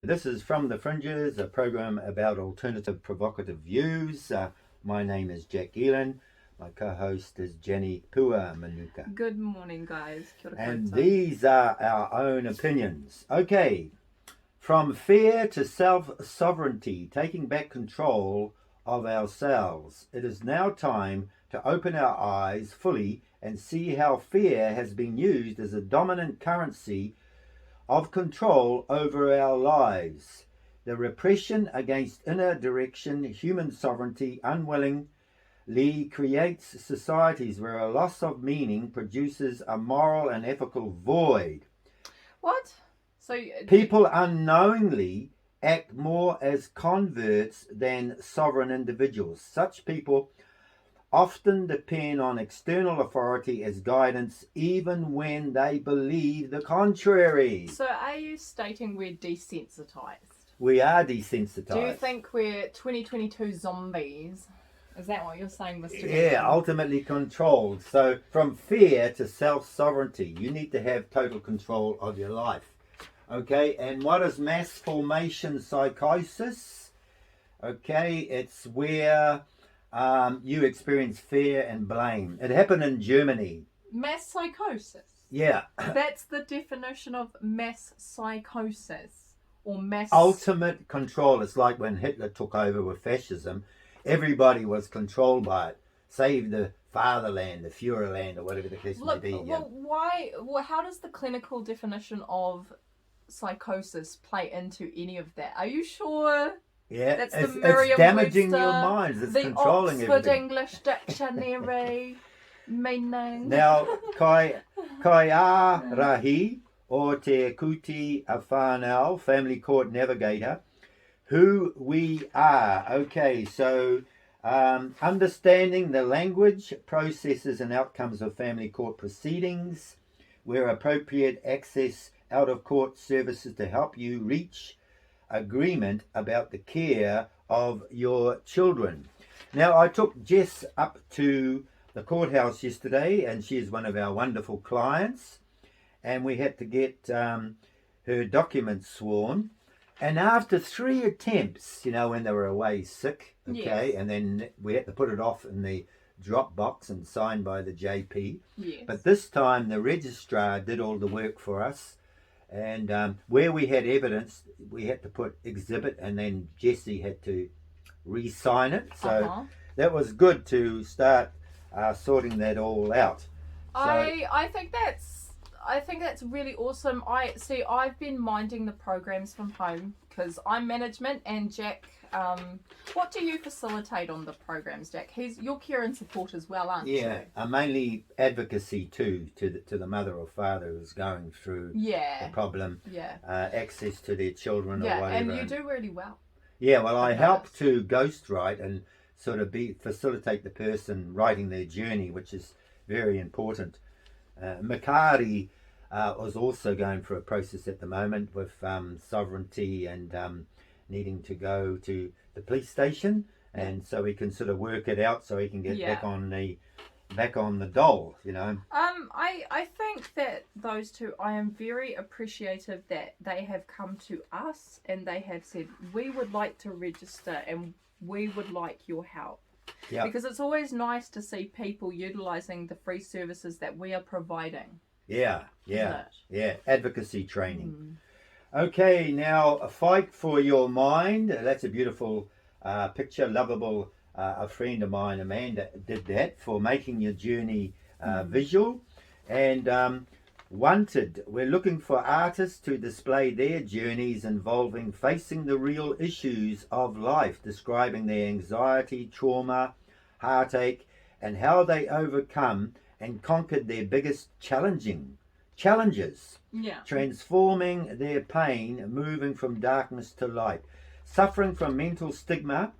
This is From the Fringes, a program about alternative provocative views. My name is Jack Elan. My co-host is Jenny Pua Manuka. Good morning, guys. Kia ora And koutou. these are our own opinions. Okay, from fear to self-sovereignty, taking back control of ourselves. It is now time to open our eyes fully and see how fear has been used as a dominant currency of control over our lives. The repression against inner direction, human sovereignty, unwillingly creates societies where a loss of meaning produces a moral and ethical void. What? So People unknowingly act more as converts than sovereign individuals. Such people often depend on external authority as guidance even when they believe the contrary. So are you stating we're desensitized? We are desensitized. Do you think we're 2022 zombies? Is that what you're saying, Mr. Yeah, Gibson? ultimately controlled. So from fear to self-sovereignty, you need to have total control of your life. Okay, and what is mass formation psychosis? Okay, it's where you experience fear and blame. It happened in Germany. Mass psychosis. Yeah. That's the definition of mass psychosis. Or mass... Ultimate control. It's like when Hitler took over with fascism. Everybody was controlled by it. Save the fatherland, the Führerland, or whatever the case may be. Yeah. How does the clinical definition of psychosis play into any of that? Are you sure? Yeah, That's it's the Merriam-Webster, damaging your minds. It's the controlling Oxford everything. English Dictionary meaning. Now, kai rahi o te kuti a whānau, Family Court Navigator, who we are. Okay, so understanding the language, processes and outcomes of family court proceedings, where appropriate, access out-of-court services to help you reach agreement about the care of your children. Now, I took Jess up to the courthouse yesterday, and she is one of our wonderful clients, and we had to get her documents sworn. And after 3 attempts, you know, when they were away sick, okay, Yes. and then we had to put it off in the drop box and signed by the JP. Yes. But this time the registrar did all the work for us. And where we had evidence, we had to put exhibit, and then Jessie had to re-sign it. So that was good to start sorting that all out. So, I think that's really awesome. I've been minding the programs from home because I'm management, and Jack. What do you facilitate on the programs, Jack? You're care and support as well, aren't you? yeah, mainly advocacy too to the mother or father who's going through Yeah. the problem. Yeah. Access to their children or Yeah, whatever. and you do really well. Yeah, well, I It help does. to ghostwrite and sort of facilitate the person writing their journey, which is very important. Makari was also going through a process at the moment with sovereignty and needing to go to the police station, and so he can sort of work it out so he can get back on the dole, you know. I think that those two, I am very appreciative that they have come to us and they have said, we would like to register and we would like your help. Yeah. Because it's always nice to see people utilising the free services that we are providing. Yeah, Isn't it? advocacy training. Okay, now a fight for your mind. That's a beautiful picture, lovable. A friend of mine, Amanda, did that for making your journey visual. And wanted, we're looking for artists to display their journeys involving facing the real issues of life, describing their anxiety, trauma, heartache, and how they overcome and conquered their biggest challenges. Yeah. Transforming their pain, moving from darkness to light. Suffering from mental stigma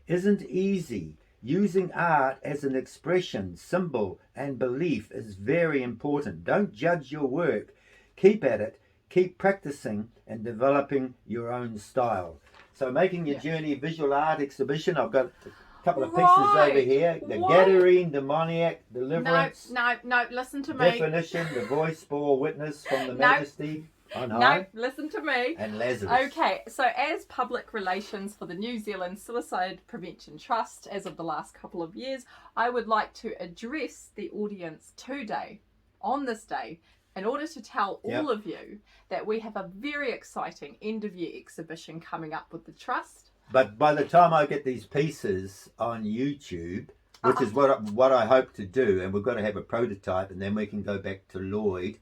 isn't easy. Using art as an expression, symbol, and belief is very important. Don't judge your work. Keep at it. Keep practicing and developing your own style. So making your journey visual art exhibition. I've got a couple of pieces over here. The Gadarene, demoniac, deliverance. No, listen to me. Definition, the voice bore witness from the majesty. on No, high. listen to me. And Lazarus. Okay, so as public relations for the New Zealand Suicide Prevention Trust, as of the last couple of years, I would like to address the audience today, on this day, in order to tell all of you that we have a very exciting end of year exhibition coming up with the Trust. But by the time I get these pieces on YouTube, which is what I hope to do, and we've got to have a prototype, and then we can go back to Lloyd.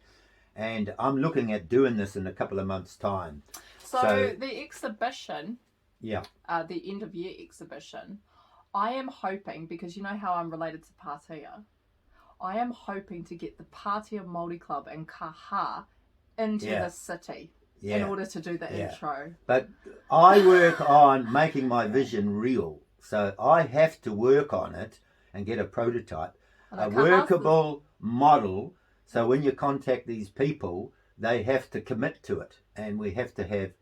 And I'm looking at doing this in a couple of months' time. So the exhibition, the end of year exhibition, I am hoping, because you know how I'm related to Pātea, I am hoping to get the Pātea Māori Club in Kaha into the city in order to do the intro. But I work on making my vision real. So I have to work on it and get a prototype, a workable model. So when you contact these people, they have to commit to it. And we have to have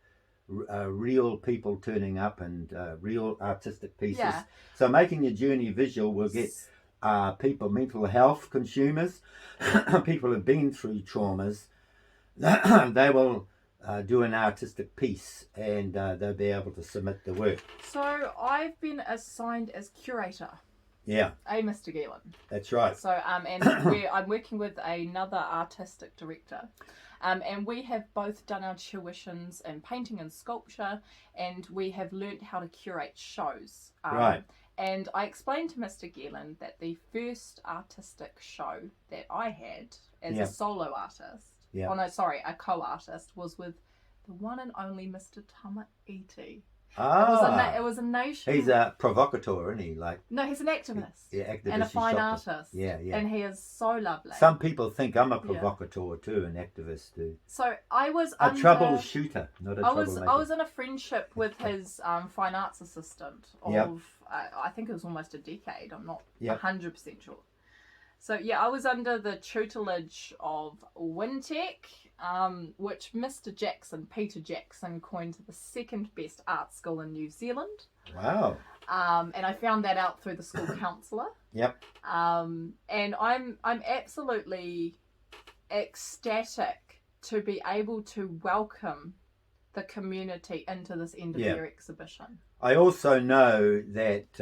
real people turning up and real artistic pieces. Yeah. So making your journey visual will get people, mental health consumers, people who've been through traumas. They will do an artistic piece, and they'll be able to submit the work. So I've been assigned as curator. Yeah. Mr. Gillen. That's right. So and I'm working with another artistic director. And we have both done our tuitions in painting and sculpture, and we have learnt how to curate shows. Right. And I explained to Mr. Gillen that the first artistic show that I had as a solo artist, a co-artist, was with the one and only Mr. Tamaiti. It was a nation. He's a provocateur, isn't he? No, he's an activist. Activist and a fine artist. Yeah. And he is so lovely. Some people think I'm a provocateur too, an activist too. So I was a troubleshooter, not a troublemaker. I was in a friendship with his fine arts assistant of I think it was almost a decade. I'm not 100% sure. So I was under the tutelage of Wintec, which Peter Jackson coined the second best art school in New Zealand. Wow. And I found that out through the school counsellor. Yep. And I'm absolutely ecstatic to be able to welcome the community into this end of year exhibition. I also know that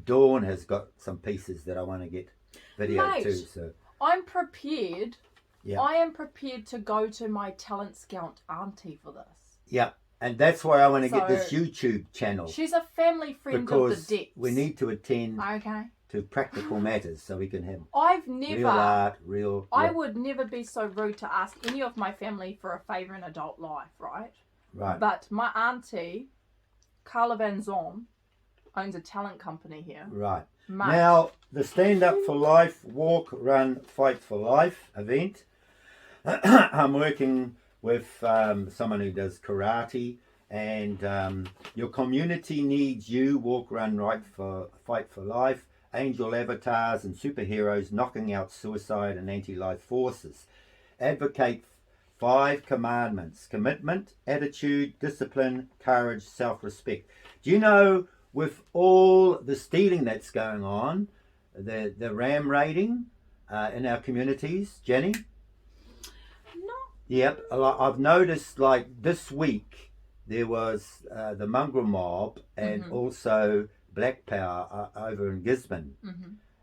Dawn has got some pieces that I want to get video too. So I'm prepared. Yeah. I am prepared to go to my talent scout auntie for this. Yeah. And that's why I want to get this YouTube channel. She's a family friend of the depths. We need to attend to practical matters so we can have real art, real... I would never be so rude to ask any of my family for a favour in adult life, right? Right. But my auntie, Carla Van Zon, owns a talent company here. Right. Now, the Stand Up for Life, Walk, Run, Fight for Life event, I'm working with someone who does karate, and your community needs you. Walk, run, fight for life. Angel avatars and superheroes knocking out suicide and anti-life forces. Advocate 5 commandments: commitment, attitude, discipline, courage, self-respect. Do you know, with all the stealing that's going on, the ram raiding in our communities, Jenny? Yep, I've noticed like this week there was the mongrel mob and also Black Power over in Gisborne.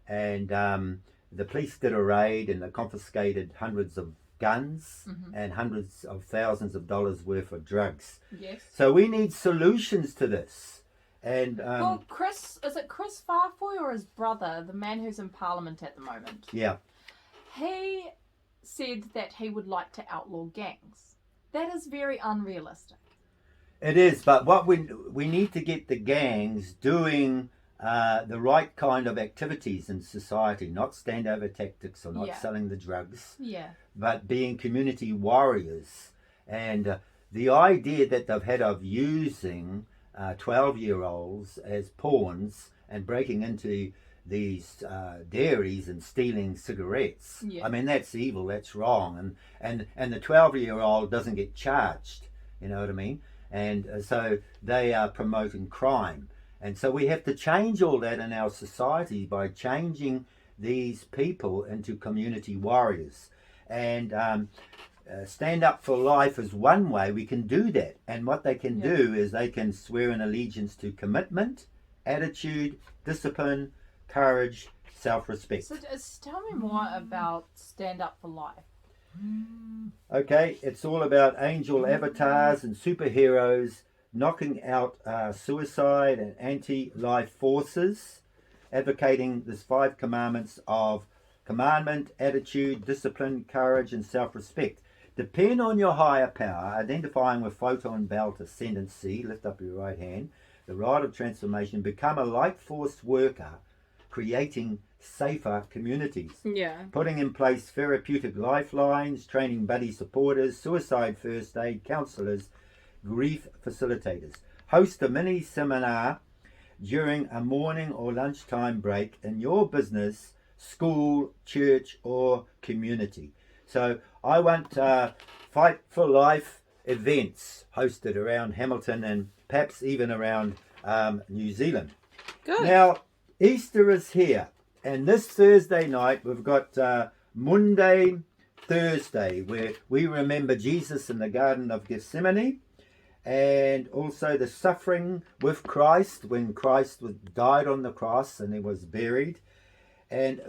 And the police did a raid and they confiscated hundreds of guns and hundreds of thousands of dollars worth of drugs. Yes. So we need solutions to this. And well, is it Chris Farfoy or his brother, the man who's in Parliament at the moment? Yeah. He said that he would like to outlaw gangs. That is very unrealistic. It is, but what we need to get the gangs doing the right kind of activities in society, not standover tactics or not selling the drugs, but being community warriors. And the idea that they've had of using 12-year-olds as pawns and breaking into these dairies and stealing cigarettes. I mean, that's evil, that's wrong. And the 12-year-old doesn't get charged, you know what I mean? And so they are promoting crime. And so we have to change all that in our society by changing these people into community warriors. And Stand Up for Life is one way we can do that. And what they can do is they can swear an allegiance to commitment, attitude, discipline, courage, self-respect. So just tell me more about Stand Up for Life. Okay, it's all about angel avatars and superheroes knocking out suicide and anti-life forces, advocating this 5 commandments of commandment, attitude, discipline, courage, and self-respect. Depend on your higher power, identifying with photon belt ascendancy, lift up your right hand, the rod of transformation, become a light force worker, creating safer communities. Yeah. Putting in place therapeutic lifelines, training buddy supporters, suicide first aid counselors, grief facilitators. Host a mini seminar during a morning or lunchtime break in your business, school, church, or community. So I want Fight for Life events hosted around Hamilton and perhaps even around New Zealand. Good. Now, Easter is here, and this Thursday night we've got Monday Thursday, where we remember Jesus in the Garden of Gethsemane, and also the suffering with Christ when Christ died on the cross and he was buried. And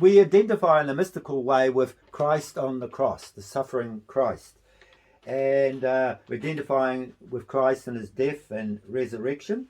we identify in a mystical way with Christ on the cross, the suffering Christ. And we're identifying with Christ in his death and resurrection.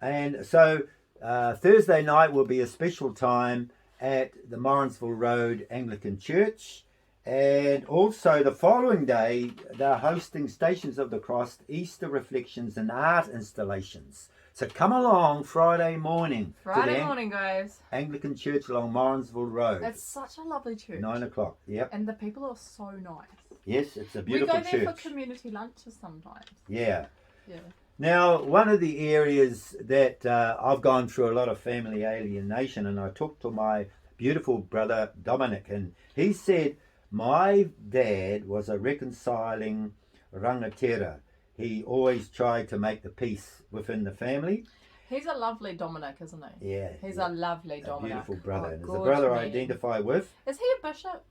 And so Thursday night will be a special time at the Morrinsville Road Anglican Church. And also the following day, they're hosting Stations of the Cross, Easter reflections and art installations. So come along Friday morning. Friday morning, guys. Anglican Church along Morrinsville Road. It's such a lovely church. 9 o'clock, yep. And the people are so nice. Yes, it's a beautiful church. We go there for community lunches sometimes. Yeah. Yeah. Now, one of the areas that I've gone through a lot of family alienation, and I talked to my beautiful brother Dominic, and he said, my dad was a reconciling rangatira. He always tried to make the peace within the family. He's a lovely Dominic, isn't he? Yeah. He's a lovely Dominic. Beautiful brother. And Oh, there's a brother I good man. identify with. Is he a bishop?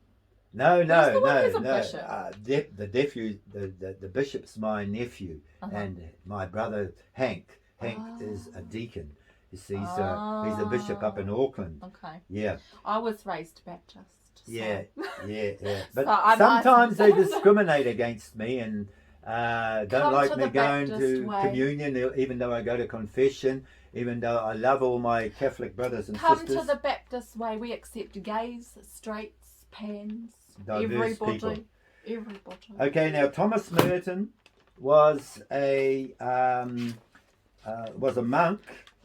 No. Who's a bishop? The nephew, the bishop's my nephew, and my brother Hank. Hank is a deacon. You see, so he's a bishop up in Auckland. Okay. Yeah. I was raised Baptist. So. Yeah. But So I'm sometimes they licensed. discriminate against me and don't Come like to me the going Baptist to way. communion, even though I go to confession, even though I love all my Catholic brothers and Come sisters. to the Baptist way. We accept gays, straights, pans, Diverse everybody. people. Everybody. Okay, now Thomas Merton was a monk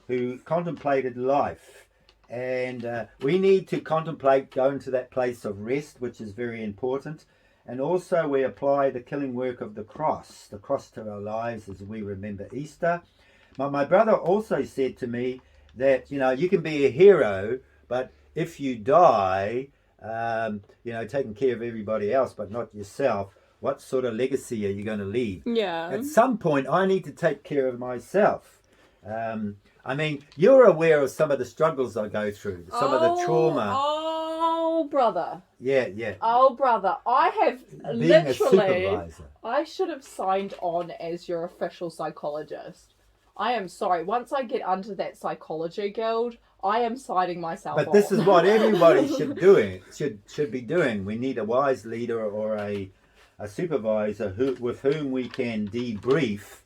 who contemplated life, and we need to contemplate going to that place of rest, which is very important. And also we apply the killing work of the cross to our lives as we remember Easter. My brother also said to me that, you can be a hero, but if you die, taking care of everybody else but not yourself, what sort of legacy are you going to leave? Yeah. At some point, I need to take care of myself. You're aware of some of the struggles I go through, some of the trauma. Oh, brother. Yeah. Oh, brother. I have Being a literally... supervisor. I should have signed on as your official psychologist. I am sorry. Once I get under that psychology guild, I am signing myself But on. this is what everybody should be doing. We need a wise leader or a supervisor with whom we can debrief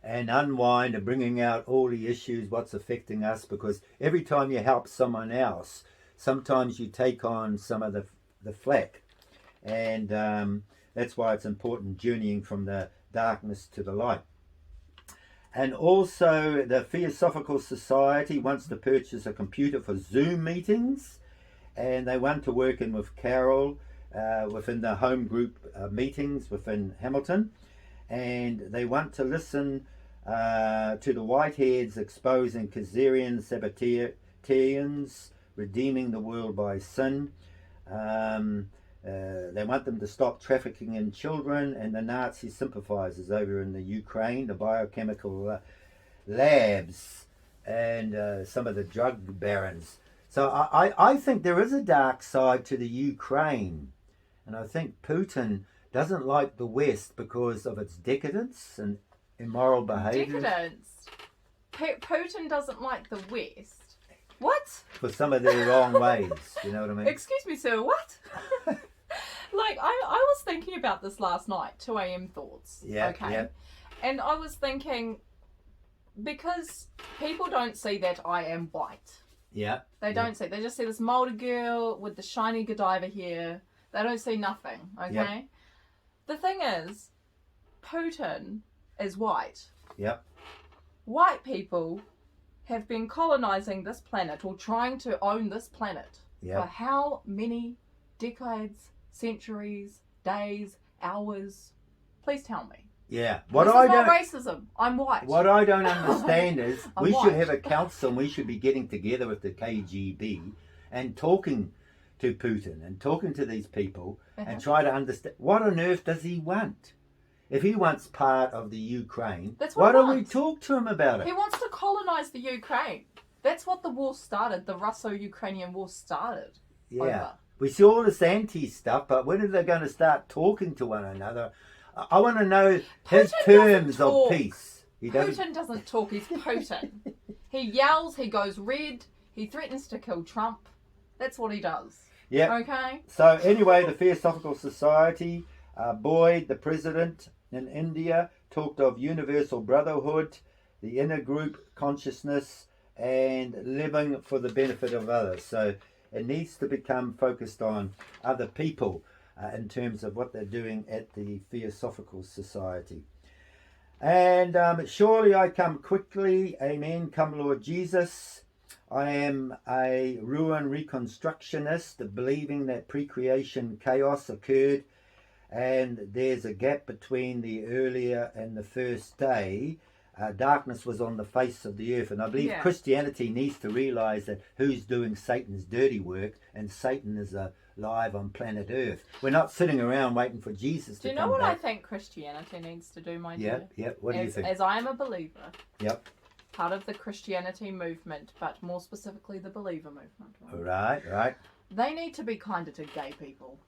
and unwind and bringing out all the issues, what's affecting us, because every time you help someone else, sometimes you take on some of the flack. And that's why it's important journeying from the darkness to the light. And also the Theosophical Society wants to purchase a computer for Zoom meetings, and they want to work in with Carol within the home group meetings within Hamilton, and they want to listen to the Whiteheads exposing Khazarian Sabbatarians, redeeming the world by sin. They want them to stop trafficking in children, and the Nazi sympathizers over in the Ukraine, the biochemical labs, and some of the drug barons. So I think there is a dark side to the Ukraine, and I think Putin doesn't like the West because of its decadence and immoral behaviour. Decadence. Putin doesn't like the West. What? For some of their wrong ways. You know what I mean? Excuse me, sir. What? Like, I was thinking about this last night, 2 a.m. thoughts. Yeah, Okay. yeah. And I was thinking, because people don't see that I am white. Yeah. They don't see. They just see this Māori girl with the shiny Godiva hair. They don't see nothing, okay? Yep. The thing is, Putin is white. Yep. White people have been colonizing this planet or trying to own this planet for Yep. how many decades, centuries, days, hours? Please tell me. Yeah. This is not racism. I'm white. What I don't understand is I'm we white. should have a council and we should be getting together with the KGB and talking to Putin and talking to these people and try to understand what on earth does he want? If he wants part of the Ukraine, That's why what he don't we wants. talk to him about it? He wants to colonize the Ukraine. That's what the war started. The Russo-Ukrainian war started. Yeah. Over. We see all this anti stuff, but when are they going to start talking to one another? I want to know his Putin terms doesn't of talk. peace. He doesn't. Putin doesn't talk. He's Putin. He yells. He goes red. He threatens to kill Trump. That's what he does. Yeah. Okay. So anyway, the Theosophical Society, Boyd, the president in India, talked of universal brotherhood, the inner group consciousness, and living for the benefit of others. So it needs to become focused on other people in terms of what they're doing at the Theosophical Society. And surely I come quickly, amen, come Lord Jesus. I am a ruin reconstructionist, believing that pre-creation chaos occurred and there's a gap between the earlier and the first day. Darkness was on the face of the earth, and I believe Christianity needs to realise that who's doing Satan's dirty work, and Satan is alive on planet Earth. We're not sitting around waiting for Jesus Do to you come know what I back. think Christianity needs to do, my dear? Yep. What do you think? As I am a believer, Yep. part of the Christianity movement, but more specifically the believer movement. Right. They need to be kinder to gay people.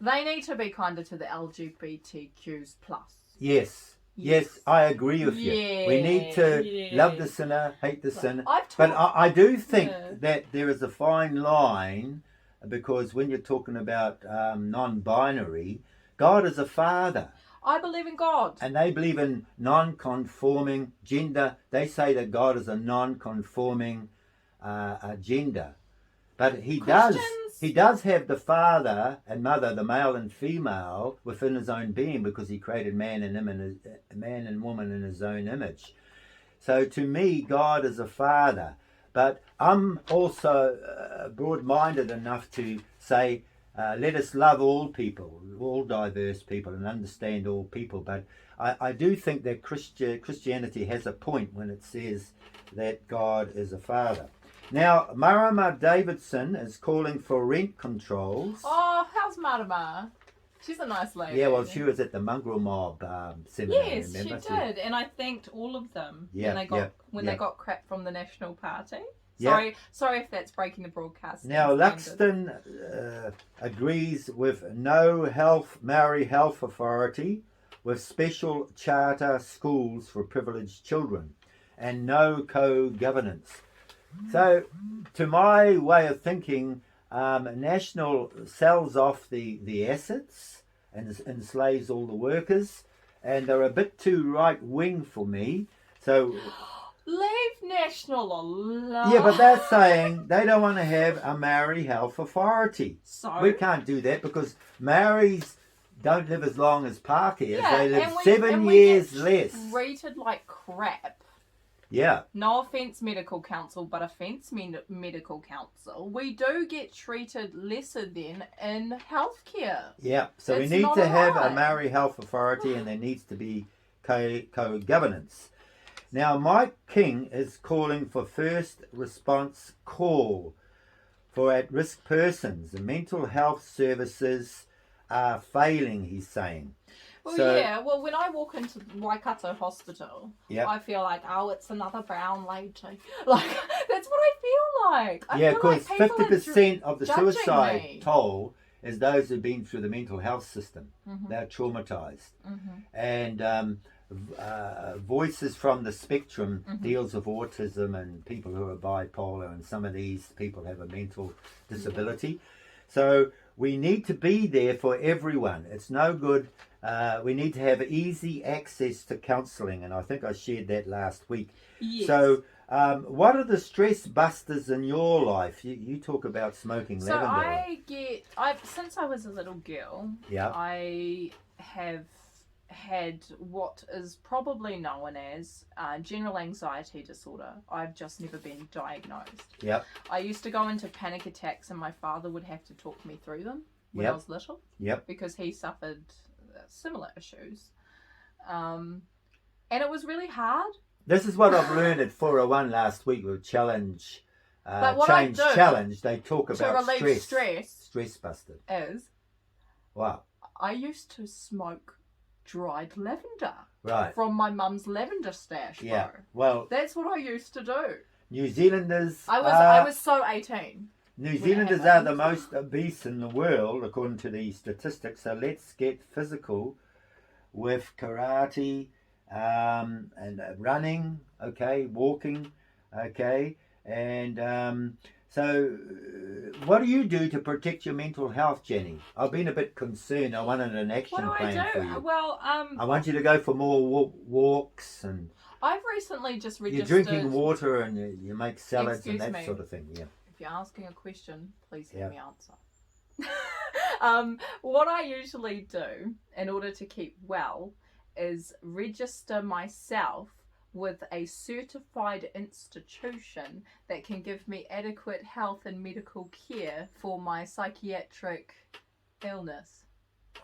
They need to be kinder to the LGBTQs plus. Yes, I agree with you. We need to love the sinner, hate the sinner. But I do think that there is a fine line, because when you're talking about non-binary, God is a father. I believe in God. And they believe in non-conforming gender. They say that God is a non-conforming gender. But he does have the father and mother, the male and female, within his own being, because he created man and woman in his own image. So to me, God is a father. But I'm also broad-minded enough to say, let us love all people, all diverse people, and understand all people. But I do think that Christianity has a point when it says that God is a father. Now, Marama Davidson is calling for rent controls. Oh, how's Marama? She's a nice lady. Yeah, well, she was at the Mongrel Mob seminar. Yes, remember? she did, and I thanked all of them when they got crap from the National Party. Yeah. Sorry if that's breaking the broadcast. Now, Luxton agrees with no Maori health authority, with special charter schools for privileged children, and no co-governance. So, to my way of thinking, National sells off the assets and enslaves all the workers, and they're a bit too right-wing for me. So, leave National alone. yeah, but they're saying they don't want to have a Maori health authority. So we can't do that because Maoris don't live as long as Pākehās. They live and 7 we years get less. Treated like crap. Yeah. No offence, Medical Council, but offence, Medical Council. We do get treated lesser than in healthcare. Yeah. So That's we need not to have a right. Maori health authority, and there needs to be co-governance. Now, Mike King is calling for first response call for at-risk persons. The mental health services are failing, he's saying. Well, when I walk into Waikato Hospital, Yep. I feel like, oh, it's another brown lady. Like, that's what I feel like. I Yeah, feel like because people are 50% of the judging suicide me. toll is those who've been through the mental health system. Mhm. They're traumatized. Mhm. And Voices from the Spectrum Mhm. deals with autism and people who are bipolar, and some of these people have a mental disability. So we need to be there for everyone. It's no good. We need to have easy access to counselling, and I think I shared that last week. Yes. So what are the stress busters in your life? You talk about smoking So lavender. since I was a little girl, Yeah. I have had what is probably known as general anxiety disorder. I've just never been diagnosed. Yep. I used to go into panic attacks, and my father would have to talk me through them when I was little. Yep. Because he suffered similar issues, and it was really hard. This is what I've learned at 401 last week with Challenge. But what I Change do Challenge. They talk to about relieve stress buster. is Wow. I used to smoke dried lavender Right. from my mum's lavender stash. Yeah. Bro. Well, That's what I used to do. New Zealanders. I was so 18. New Zealanders are the most obese in the world, according to the statistics. So let's get physical with karate and running, okay, walking, okay. And so what do you do to protect your mental health, Jenny? I've been a bit concerned. I wanted an action What do plan I for do? you. Well, I want you to go for more walks, and I've recently just registered. you're drinking water and you make salads Excuse and that me. sort of thing. Yeah. If you're asking a question, please let Yeah. me answer. What I usually do in order to keep well is register myself with a certified institution that can give me adequate health and medical care for my psychiatric illness.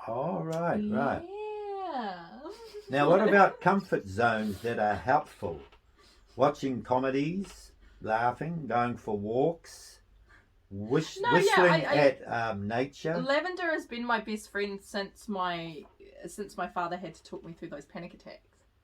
Oh, right. Yeah. Now, what about comfort zones that are helpful? Watching comedies, laughing, going for walks, whistling at nature. Lavender has been my best friend since my father had to talk me through those panic attacks.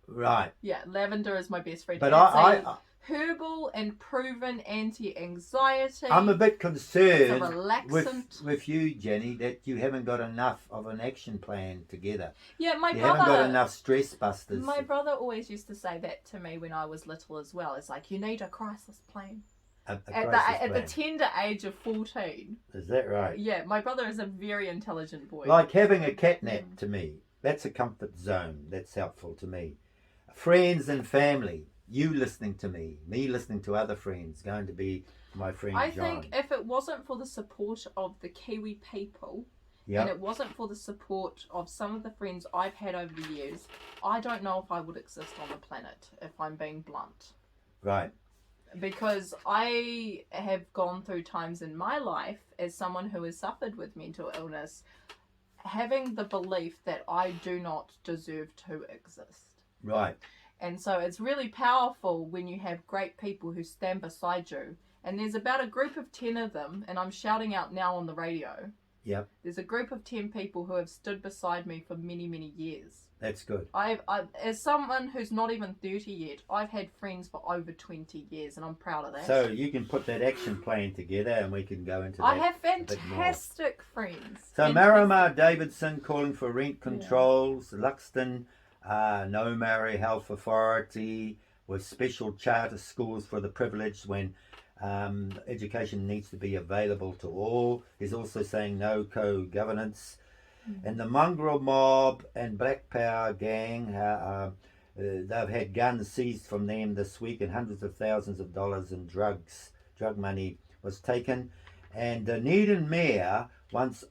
Right. Yeah, lavender is my best friend. But It's I herbal and proven anti-anxiety. I'm a bit It's a concerned relaxant. with you, Jenny, that you haven't got enough of an action plan together. Yeah, my You brother. haven't got enough stress busters. My brother always used to say that to me when I was little as well. It's like, you need a crisis plan. At the tender age of 14. Is that right? Yeah, my brother is a very intelligent boy. Like having a catnap to me. That's a comfort zone. That's helpful to me. Friends and family. You listening to me listening to other friends, going to be my friend I John. think if it wasn't for the support of the Kiwi people, and it wasn't for the support of some of the friends I've had over the years, I don't know if I would exist on the planet, if I'm being blunt. Right. Because I have gone through times in my life as someone who has suffered with mental illness, having the belief that I do not deserve to exist. Right. And so it's really powerful when you have great people who stand beside you. And there's about a group of 10 of them, and I'm shouting out now on the radio. Yep. There's a group of 10 people who have stood beside me for many, many years. That's good. I've as someone who's not even 30 yet, I've had friends for over 20 years, and I'm proud of that. So you can put that action plan together and we can go into that. I have a bit more. fantastic friends. So Fantastic. Marimar Davidson calling for rent controls, Luxton, No Maori Health Authority with special charter schools for the privileged when education needs to be available to all. He's also saying no co-governance. And the mongrel mob and Black Power gang, they've had guns seized from them this week, and hundreds of thousands of dollars in drug money was taken. And Dunedin Mayor wants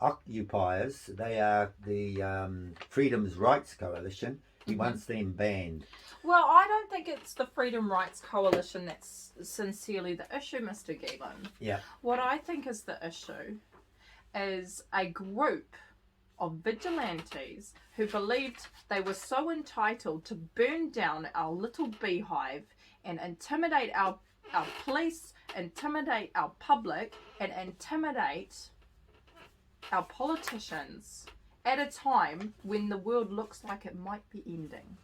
occupiers, they are the Freedom's Rights Coalition, he wants them banned. Well, I don't think it's the Freedom Rights Coalition that's sincerely the issue, Mr. Gibbon. Yeah. What I think is the issue is a group of vigilantes who believed they were so entitled to burn down our little beehive and intimidate our police, intimidate our public, and intimidate our politicians at a time when the world looks like it might be ending.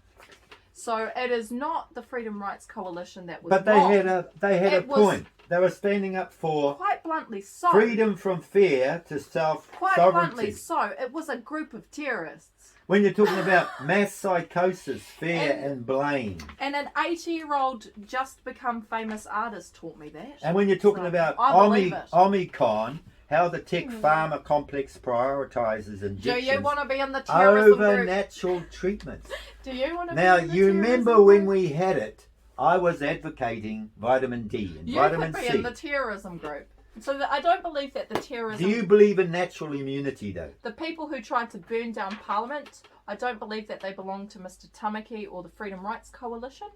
So it is not the Freedom Rights Coalition that was But they wrong. had a It was- point. They were standing up for Quite bluntly so. freedom from fear to Quite self-sovereignty. bluntly so. It was a group of terrorists. When you're talking about mass psychosis, fear and blame. And an 80-year-old just become famous artist taught me that. And when you're talking So, about I believe it. Omicron, how the tech pharma complex prioritises Do injections you want to be in the terrorism over group? natural treatments. Do you want to Now, be in the you terrorism remember when group? we had it, I was advocating vitamin D and You vitamin could be C. in the terrorism group. So I don't believe that the terrorism... Do you believe in natural immunity, though? The people who tried to burn down Parliament, I don't believe that they belong to Mr. Tamaki or the Freedom Rights Coalition.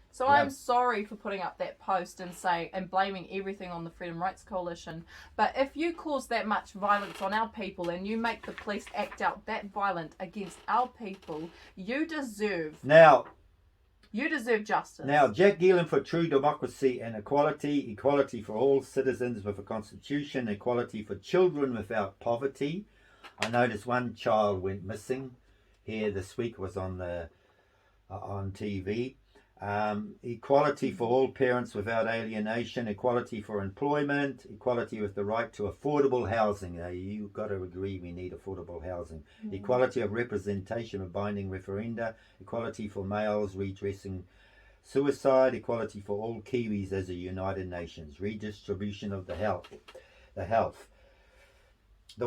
So Yeah. I'm sorry for putting up that post and blaming everything on the Freedom Rights Coalition. But if you cause that much violence on our people and you make the police act out that violent against our people, you deserve justice. Now, Jack Gielan for true democracy and equality for all citizens with a constitution, equality for children without poverty. I noticed one child went missing here this week, was on TV. Equality for all parents without alienation, equality for employment, equality with the right to affordable housing. You've got to agree we need affordable housing. Equality of representation of binding referenda, equality for males redressing suicide, equality for all Kiwis as a United Nations, redistribution of the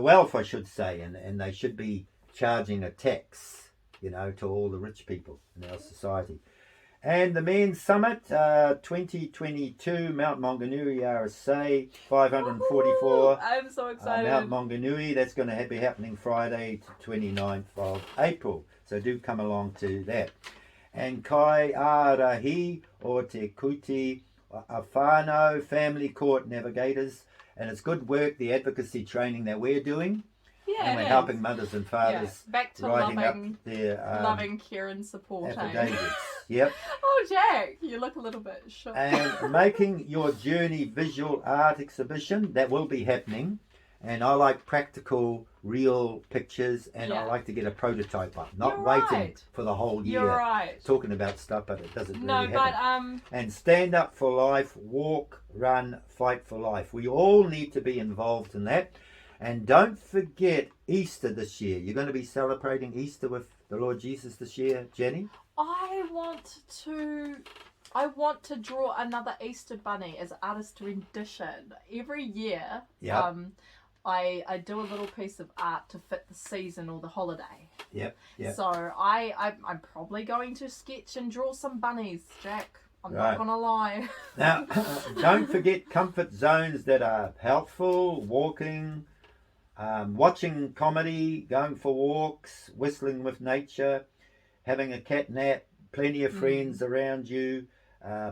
wealth, I should say, and they should be charging a tax, to all the rich people in our society. And the Men's Summit 2022, Mount Maunganui, RSA, 544. I'm so excited. Mount Maunganui, that's going to be happening Friday, 29th of April. So do come along to that. And Kai Arahi o Te Kuti Awhānau Family Court Navigators. And it's good work, the advocacy training that we're doing. Yeah, And we're helping mothers and fathers back to writing loving, up their loving care and support. affidavits. Yep. Oh, Jack, you look a little bit shocked. And making your journey visual art exhibition, that will be happening. And I like practical, real pictures, and I like to get a prototype up, not You're waiting right. for the whole year You're right. talking about stuff, but it doesn't No, really but happen. And stand up for life, walk, run, fight for life. We all need to be involved in that. And don't forget Easter this year. You're going to be celebrating Easter with the Lord Jesus this year, Jenny? I want to draw another Easter bunny as artist rendition. Every year, Yep. I do a little piece of art to fit the season or the holiday. Yep. So I'm probably going to sketch and draw some bunnies, Jack. I'm not Right. going to lie. Now, don't forget comfort zones that are helpful, walking, watching comedy, going for walks, whistling with nature, having a cat nap, plenty of friends around you,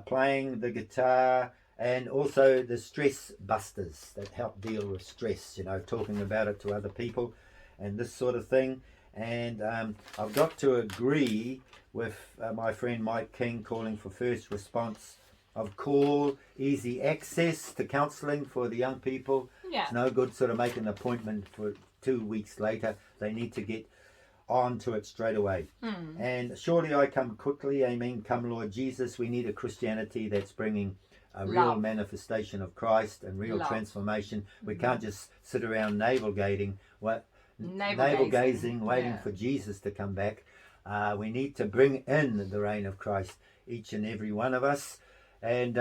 playing the guitar, and also the stress busters that help deal with stress, talking about it to other people and this sort of thing. And I've got to agree with my friend Mike King calling for first response of call, easy access to counselling for the young people. Yeah. It's no good sort of making an appointment for 2 weeks later. They need to get on to it straight away. And surely I come quickly, amen, come Lord Jesus. We need a Christianity that's bringing a real Love. manifestation of Christ and real Love. transformation. We can't just sit around navel gazing, Navel-gazing, waiting for Jesus to come back. We need to bring in the reign of Christ, each and every one of us. And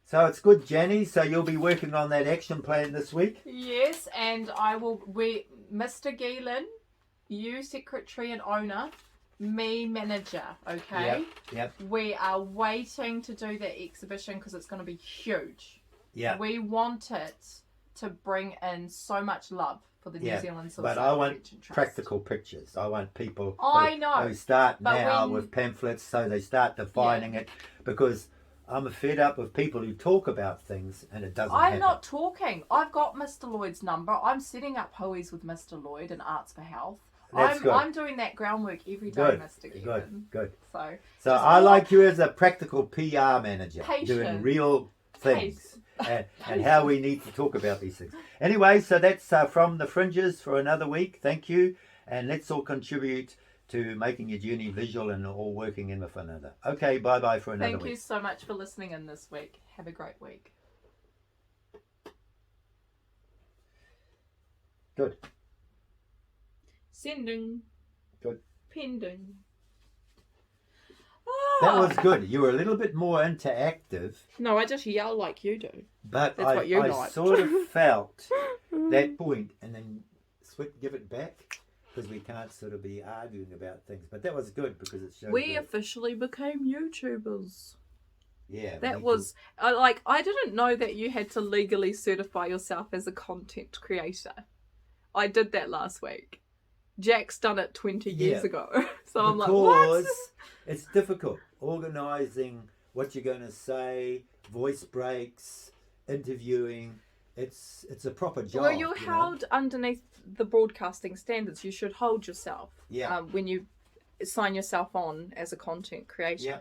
so it's good, Jenny. So you'll be working on that action plan this week? Yes, and Mr. Gielan, you secretary and owner, me manager, okay? Yep. We are waiting to do that exhibition because it's going to be huge. Yeah. We want it to bring in so much love for the New Zealand Suicide But I want Prevention Trust. practical pictures. I want people I know, who start but now when- with pamphlets, so they start defining it, because I'm fed up with people who talk about things and it doesn't I'm happen. not talking. I've got Mr. Lloyd's number. I'm setting up hoies with Mr. Lloyd and Arts for Health. That's good. I'm doing that groundwork every day, Good, Mr. Gielan. good. So So just I more like you as a practical PR manager, doing Patience. real things and how we need to talk about these things. Anyway, so that's from the Fringes for another week. Thank you. And let's all contribute to making your journey visual and all working in with one another. Okay, bye-bye for another Thank week. you so much for listening in this week. Have a great week. Good. Sending. Good. Pending. That Ah. was good. You were a little bit more interactive, No, I just yell like you do. but That's what you I like. sort of felt that point and then give it back because we can't sort of be arguing about things. But that was good because it showed We that- officially became YouTubers. yeah, That we was I didn't know that you had to legally certify yourself as a content creator. I did that last week. Jack's done it 20 years Yeah. ago. So I'm like, because what? it's difficult organising what you're going to say, voice breaks, interviewing. It's a proper job. Well, you're you know? held underneath the broadcasting standards. You should hold yourself Yeah. when you sign yourself on as a content creator.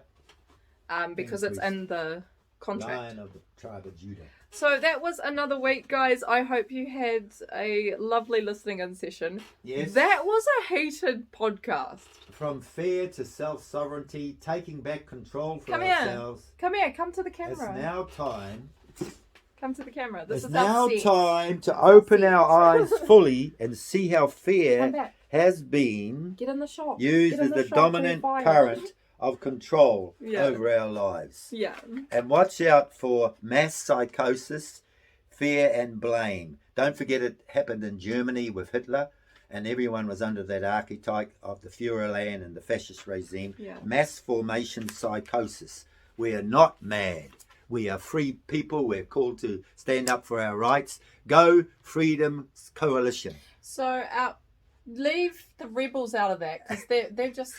Yeah. Because it's in the contract. Lion of the tribe of Judah. So that was another week, guys. I hope you had a lovely listening in session. Yes. That was a heated podcast. From fear to self-sovereignty, taking back control for Come here. ourselves. Come here, come to the It's camera. now time. Come to the camera. This It's is now our set. time to open our eyes fully and see how Come fear back. has been Get in the shop. used Get in as the shop, dominant you're fired. current of control Yeah. over our lives. Yeah. And watch out for mass psychosis, fear and blame. Don't forget it happened in Germany with Hitler, and everyone was under that archetype of the Führerland and the fascist regime. Yeah. Mass formation psychosis. We are not mad. We are free people. We're called to stand up for our rights. Go Freedom Coalition. So leave the rebels out of that because they're just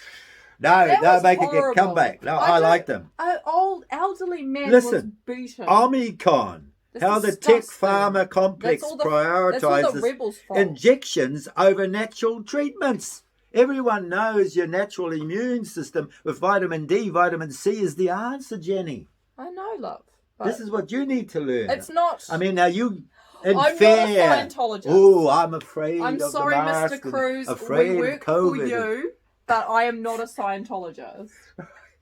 No, That they'll was make a horrible. comeback. No, I don't- like them. An old elderly man was Listen, beaten. Omicron. That's How the tech disgusting. pharma complex That's all the prioritizes rebels' fault. injections over natural treatments. Everyone knows your natural immune system with vitamin D, vitamin C is the answer, Jenny. I know, love. But This is what you need to learn. it's not. I mean, now you in I'm fear. not a Scientologist. Oh, I'm afraid I'm of sorry, the mask Mr. and Cruz. afraid We of work for COVID. you, but I am not a Scientologist.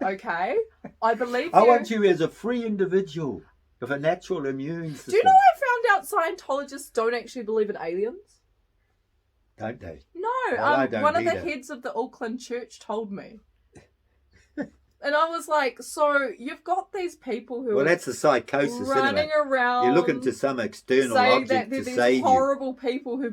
Okay, I believe I you. want you as a free individual with a natural immune system. Do you know I found out Scientologists don't actually believe in aliens? Don't they? No, Well, I don't one of the either. heads of the Auckland church told me. And I was like, so you've got these people who Well, are that's the psychosis, running isn't it? around. You're looking to some external saying that object they're to these save you. horrible people who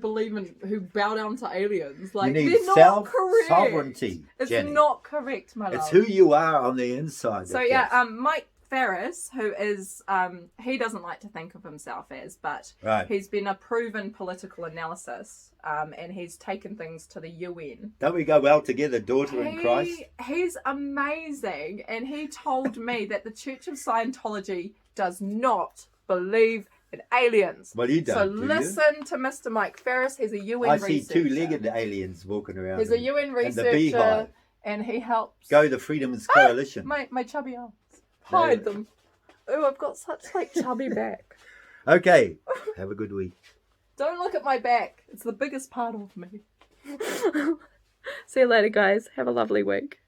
bow down to aliens. Like, You need they're not correct. self-sovereignty, It's Jenny. not correct, my love. It's who you are on the inside. So that yeah, counts. Mike Ferris, who is he doesn't like to think of himself as, but Right. he's been a proven political analysis, and he's taken things to the UN. Don't we go well together, daughter in Christ? He's amazing, and he told me that the Church of Scientology does not believe in aliens. Well, you So don't, do you? listen to Mr. Mike Ferris. He's a UN I see researcher. two-legged aliens walking around. He's a in- UN in the researcher, beehive. and he helps. Go the Freedom's Coalition. My chubby arms. No. Hide them. Oh, I've got such chubby back. Okay. Have a good week. Don't look at my back. It's the biggest part of me. See you later, guys. Have a lovely week.